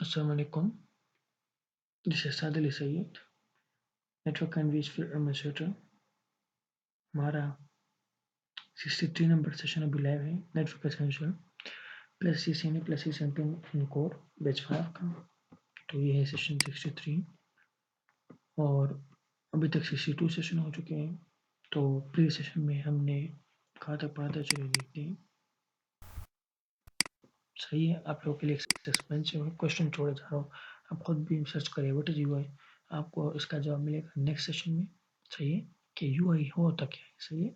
Assalamualaikum. This is Sadili Sayyid, Network and vSphere Administrator. हमारा 63 number session अभी live है network essential plus CCNA plus CCNP इन core batch 5 का। तो ये है सेशन 63 और अभी तक 62 सेशन हो चुके हैं। तो प्री सेशन में हमने कहाँ तक पढ़ा था चलिए देखते हैं। सही है, आप लोगों के लिए एक्सपेंसिव क्वेश्चन छोड़े जा रहा हूँ, आप खुद भी सर्च करें व्हाट इज यूआई, आपको इसका जवाब मिलेगा नेक्स्ट सेशन में। सही है कि यूआई होता क्या है। सही है,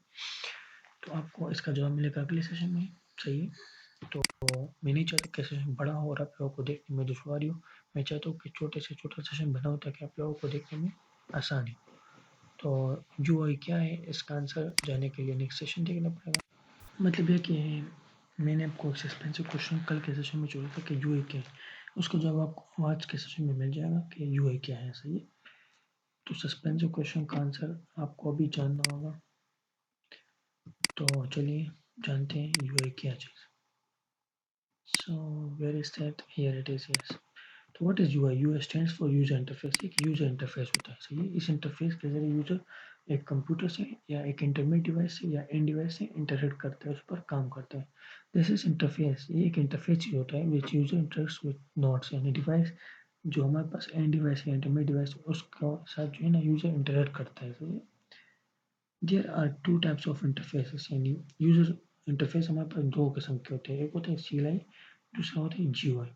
तो आपको इसका जवाब मिलेगा अगले सेशन में। सही है, तो मैं नहीं चाहता कि सेशन बड़ा हो और आप लोगों को देखने में दुश्वारी हो। मैं चाहता हूँ कि छोटे से छोटा सेशन बनाऊँ ताकि आप लोगों को देखने में आसानी हो। तो यूआई क्या है इसका आंसर जानने के लिए नेक्स्ट सेशन देखना पड़ेगा। मतलब ये कि मैंने आपको सस्पेंसिव क्वेश्चन कल के सेशन में छोड़ा था कि यूआई क्या है, उसका जवाब आपको आज के सेशन में मिल जाएगा कि यूआई क्या है। सही है, तो सस्पेंसिव क्वेश्चन का आंसर आपको अभी जानना होगा। तो चलिए जानते हैं यूआई क्या चीज़। So where is that, here it is. Yes, तो what is UI? UI stands for user interface. एक यूजर इंटरफेस होता है। सही है, इस इंटरफेस के जरिए यूजर एक कंप्यूटर से या एक इंटरमीडिएट डिवाइस से या एंड डिवाइस से इंटरेक्ट करता है, उस पर काम करता है। दिस इज इंटरफेस, ये एक इंटरफेस चीज होता है विच यूजर इंटरेक्ट्स विद नोड्स, यानी डिवाइस जो हमारे पास एंड डिवाइस या इंटरमीडिएट डिवाइस उसके साथ जो है ना यूजर इंटरेक्ट करता है। सही है, there are two types of interfaces, यानी यूजर इंटरफेस हमारे पास दो किस्म के होते हैं, एक होता है CLI, दूसरा होता है GUI।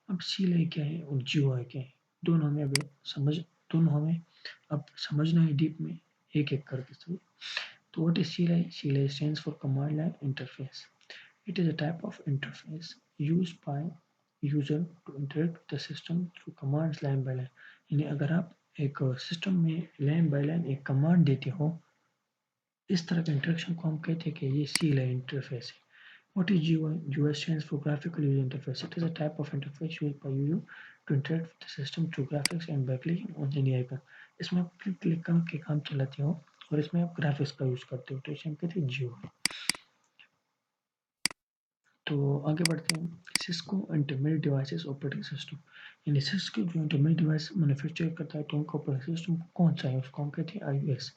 अब CLI क्या है और GUI क्या है, दोनों हमें अब समझना है डीप में एक एक करके। सही, तो what is CLI? CLI stands for Command Line Interface. It is a type of interface used by user to interact with the system through commands line by line. यानी अगर आप एक सिस्टम में लाइन बाय लाइन एक command देते हो, इस तरह के इंटरेक्शन को हम कहते हैं कि ये CLI इंटरफेस है। What is GUI? GUI stands for Graphical User Interface. It is a type of interface used by user to interact with the system through graphics and by clicking on any icon. इसमें आप click करके काम चलाते हो और इसमें आप graphics का यूज करते हो, तो इसे हम कहते हैं GUI। तो आगे बढ़ते हैं। Cisco intermediate devices operating system, यानी सिस्को जो इंटरमीडिएट डिवाइस मैन्युफैक्चर करता है तो उनका ऑपरेटिंग सिस्टम कौन सा है, उसको हम कहते हैं iOS।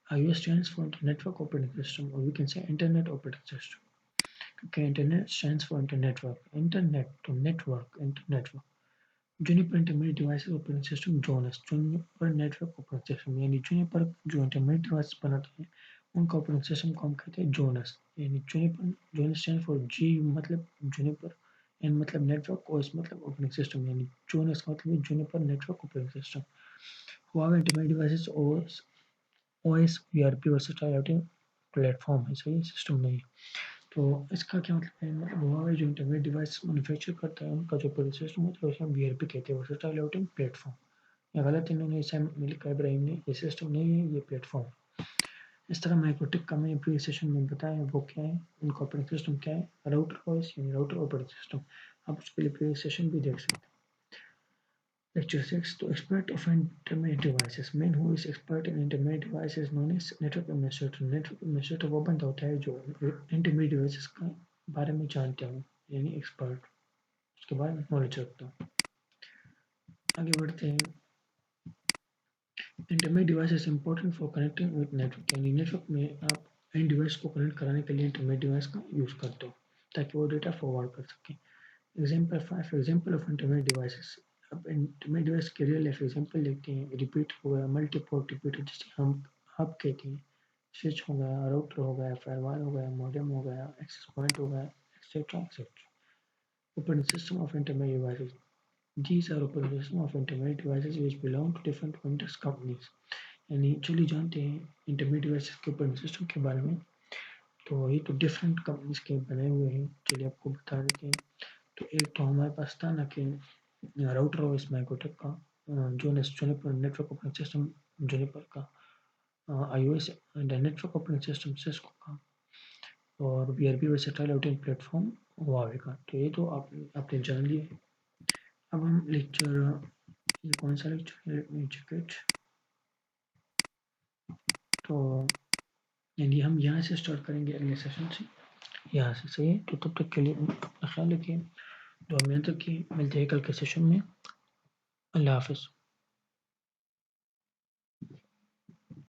iOS stands for Network Operating System, or we can say Internet Operating System. Okay, Internet stands for Internetwork. Internet to network, Internetwork. Juniper Intermediate Devices Operating System JONES, Juniper Network Operating System, यानी Juniper जो intermediate device बनाते हैं उनका operating system को हम कहते हैं Jonas. यानी Juniper, Jonas stand for G मतलब जूनिपर, N मतलब नेटवर्क, OS मतलब ऑपरेटिंग सिस्टम, यानी जोनस का मतलब Juniper network operating system. Huawei intermediate devices OS VRP versatile routing platform है। सही, सिस्टम नहीं है। तो इसका क्या मतलब है, मतलब हुआवे जो इंटरमीडिएट डिवाइस मैन्युफैक्चर करता है उनका जो ऑपरेटिंग सिस्टम होता है उसे हम VRP कहते हैं, वर्सेटाइल राउटिंग प्लेटफॉर्म। या गलत इन्होंने इसे लिखा है इब्राहिम ने, ये सिस्टम नहीं है, ये प्लेटफॉर्म। इस तरह माइक्रोटिक का मैंने प्रीवियस सेशन में बताया वो क्या है, उनका ऑपरेटिंग सिस्टम क्या है, राउटर OS यानी राउटर ऑपरेटिंग सिस्टम। आप उसके लिए प्रीवियस सेशन भी देख सकते हैं। Lecture 6, to expert of intermediate devices. Man who is expert in intermediate devices known as network administrator. Network administrator वो बंदा होता है जो intermediate devices का बारे में जानते हो, यानी एक्सपर्ट, उसके बारे में नॉलेज रखता हो। आगे बढ़ते हैं। Intermediate device is important for connecting with network, यानी नेटवर्क में आप एंड डिवाइस को कनेक्ट कराने के लिए इंटरमीडिएट डिवाइस का यूज करते हो ताकि वो डेटा फॉरवर्ड कर सके। Example 5, example of intermediate devices. अब इंटरमीडिएट डिवाइस के रियल लाइफ एग्जाम्पल देखते हैं। रिपीट हो गया, मल्टीपोर्ट रिपीटर जिसे हम हब कहते हैं, स्विच हो गया, राउटर हो गया, फायरवॉल हो गया, मॉडेम हो गया, एक्सेस पॉइंट हो गया, etcetera etcetera. Operating system of intermediate devices, these are operating system of intermediate devices which belong to different vendors companies। यानी चलिए जानते हैं इंटरमीडिएट डिवाइसेस के ऑपरेटिंग सिस्टम के बारे में। तो ये तो डिफरेंट कंपनीज के बने हुए हैं, चलिए आपको बता देते हैं। तो एक तो हमारे पास था ना कि राउटर OS माइक्रोटेक का, Juniper network operating system Juniper का, iOS and network operating system Cisco का, और VRP versatile routing platform Huawei का। तो ये तो आपने जान लिए। अब हम लेक्चर, ये कौन सा लेक्चर है, लेट मी चेक इट। तो यानी हम यहाँ से स्टार्ट करेंगे अगले सेशन से, यहाँ से। सही है, तो तब तक के लिए अपना ख्याल रखिए। दुआ में याद रखिए, मिलते हैं कल के सेशन में। अल्लाह हाफ़िज़।